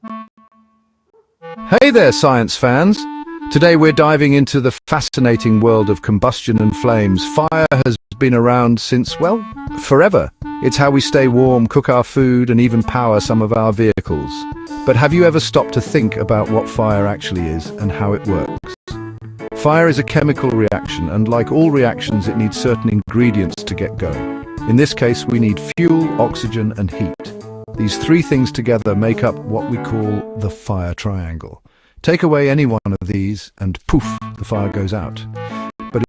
Hey there, science fans! Today we're diving into the fascinating world of combustion and flames. Fire has been around since, well, forever. It's how we stay warm, cook our food, and even power some of our vehicles. But have you ever stopped to think about what fire actually is and how it works? Fire is a chemical reaction, and like all reactions, it needs certain ingredients to get going. In this case, we need fuel, oxygen, and heat. These three things together make up what we call the fire triangle. Take away any one of these and poof, the fire goes out. But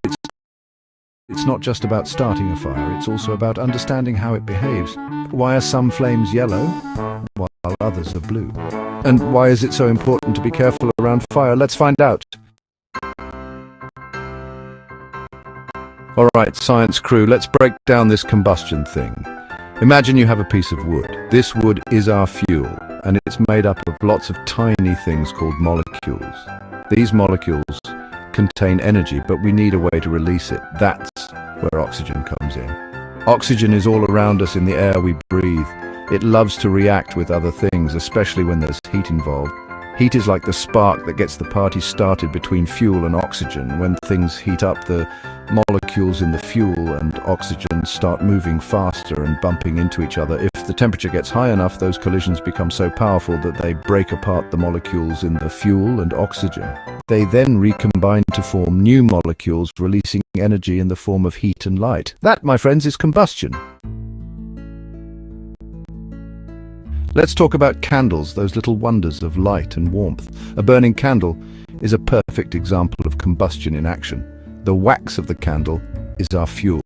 it's not just about starting a fire, it's also about understanding how it behaves. Why are some flames yellow while others are blue? And why is it so important to be careful around fire? Let's find out. Alright, science crew, let's break down this combustion thing. Imagine you have a piece of wood. This wood is our fuel, and it's made up of lots of tiny things called molecules. These molecules contain energy, but we need a way to release it. That's where oxygen comes in. Oxygen is all around us in the air we breathe. It loves to react with other things, especially when there's heat involved. Heat is like the spark that gets the party started between fuel and oxygen. When things heat up, the molecules in the fuel and oxygen start moving faster and bumping into each other. If the temperature gets high enough, those collisions become so powerful that they break apart the molecules in the fuel and oxygen. They then recombine to form new molecules, releasing energy in the form of heat and light. That, my friends, is combustion. Let's talk about candles, those little wonders of light and warmth. A burning candle is a perfect example of combustion in action. The wax of the candle is our fuel.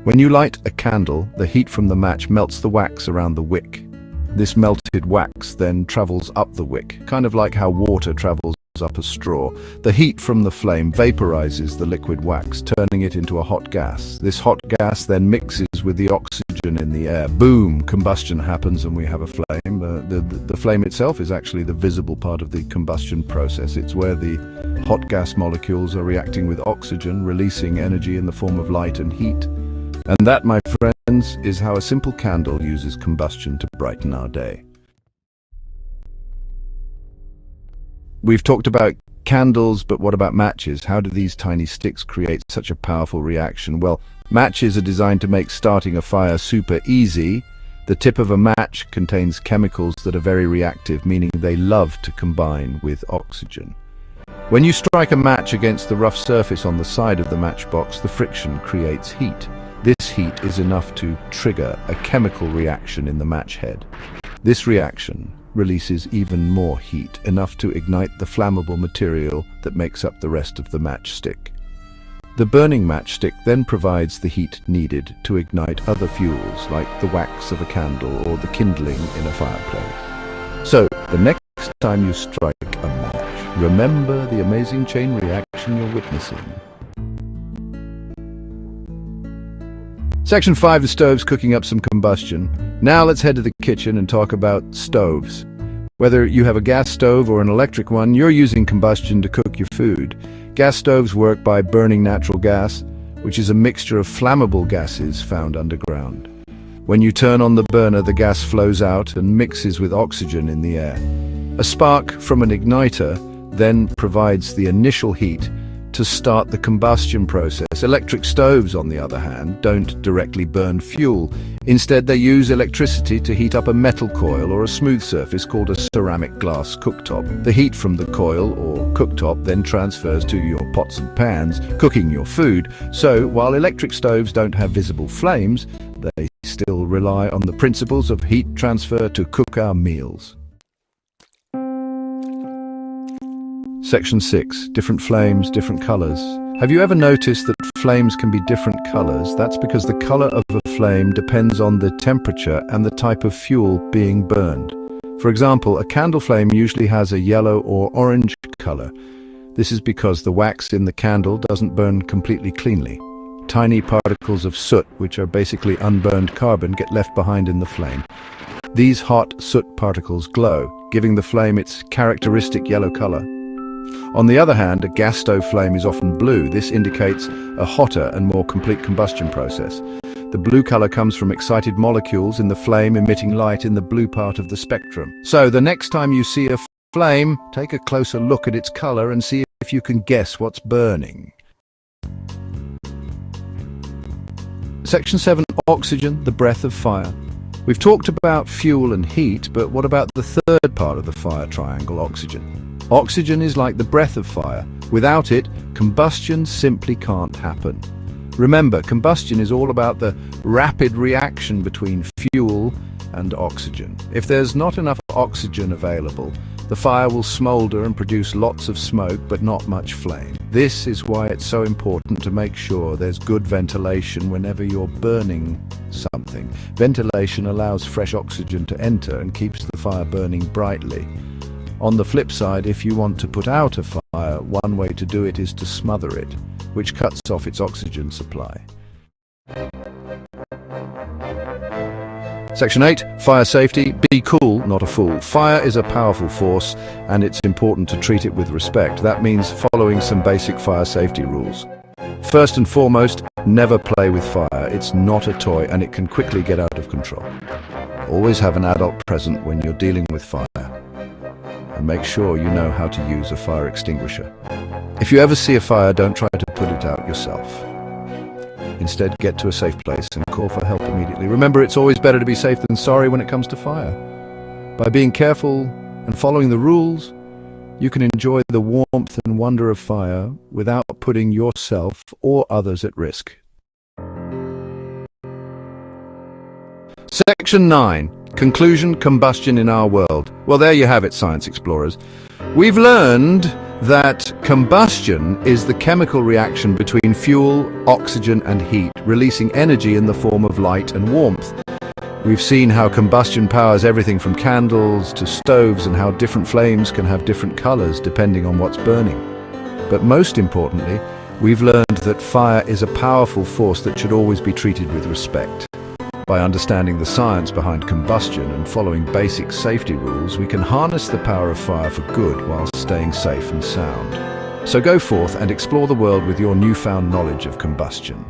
When you light a candle, the heat from the match melts the wax around the wick. This melted wax then travels up the wick, kind of like how water travels up a straw. The heat from the flame vaporizes the liquid wax, turning it into a hot gas. This hot gas then mixes with the oxygen in the air. Boom! Combustion happens and we have a flame. The flame itself is actually the visible part of the combustion process. It's where the hot gas molecules are reacting with oxygen, releasing energy in the form of light and heat. And that, my friends, is how a simple candle uses combustion to brighten our day. We've talked about candles, but what about matches? How do these tiny sticks create such a powerful reaction? Well, matches are designed to make starting a fire super easy. The tip of a match contains chemicals that are very reactive, meaning they love to combine with oxygen. When you strike a match against the rough surface on the side of the matchbox, the friction creates heat. This heat is enough to trigger a chemical reaction in the match head. This reaction releases even more heat, enough to ignite the flammable material that makes up the rest of the matchstick. The burning matchstick then provides the heat needed to ignite other fuels, like the wax of a candle or the kindling in a fireplace. So, the next time you strike a match, remember the amazing chain reaction you're witnessing. Section 5, the stoves, cooking up some combustion. Now let's head to the kitchen and talk about stoves. Whether you have a gas stove or an electric one, you're using combustion to cook your food. Gas stoves work by burning natural gas, which is a mixture of flammable gases found underground. When you turn on the burner, the gas flows out and mixes with oxygen in the air. A spark from an igniter then provides the initial heat to start the combustion process. Electric stoves, on the other hand, don't directly burn fuel. Instead, they use electricity to heat up a metal coil or a smooth surface called a ceramic glass cooktop. The heat from the coil or cooktop then transfers to your pots and pans, cooking your food. So, while electric stoves don't have visible flames, they still rely on the principles of heat transfer to cook our meals. Section 6. Different flames, different colors. Have you ever noticed that flames can be different colors? That's because the color of a flame depends on the temperature and the type of fuel being burned. For example, a candle flame usually has a yellow or orange color. This is because the wax in the candle doesn't burn completely cleanly. Tiny particles of soot, which are basically unburned carbon, get left behind in the flame. These hot soot particles glow, giving the flame its characteristic yellow color. On the other hand, a gas stove flame is often blue. This indicates a hotter and more complete combustion process. The blue color comes from excited molecules in the flame emitting light in the blue part of the spectrum. So the next time you see a flame, take a closer look at its color and see if you can guess what's burning. Section 7. Oxygen, the breath of fire. We've talked about fuel and heat, but what about the third part of the fire triangle, oxygen? Oxygen is like the breath of fire. Without it, combustion simply can't happen. Remember, combustion is all about the rapid reaction between fuel and oxygen. If there's not enough oxygen available, the fire will smolder and produce lots of smoke but not much flame. This is why it's so important to make sure there's good ventilation whenever you're burning something. Ventilation allows fresh oxygen to enter and keeps the fire burning brightly. On the flip side, if you want to put out a fire, one way to do it is to smother it, which cuts off its oxygen supply. Section 8. Fire safety. Be cool, not a fool. Fire is a powerful force, and it's important to treat it with respect. That means following some basic fire safety rules. First and foremost, never play with fire. It's not a toy, and it can quickly get out of control. Always have an adult present when you're dealing with fire, and make sure you know how to use a fire extinguisher. If you ever see a fire, don't try to put it out yourself. Instead, get to a safe place and call for help immediately. Remember, it's always better to be safe than sorry when it comes to fire. By being careful and following the rules, you can enjoy the warmth and wonder of fire without putting yourself or others at risk. Section 9. Conclusion, combustion in our world. Well, there you have it, science explorers. We've learned that combustion is the chemical reaction between fuel, oxygen, and heat, releasing energy in the form of light and warmth. We've seen how combustion powers everything from candles to stoves, and how different flames can have different colors depending on what's burning. But most importantly, we've learned that fire is a powerful force that should always be treated with respect. By understanding the science behind combustion and following basic safety rules, we can harness the power of fire for good while staying safe and sound. So go forth and explore the world with your newfound knowledge of combustion.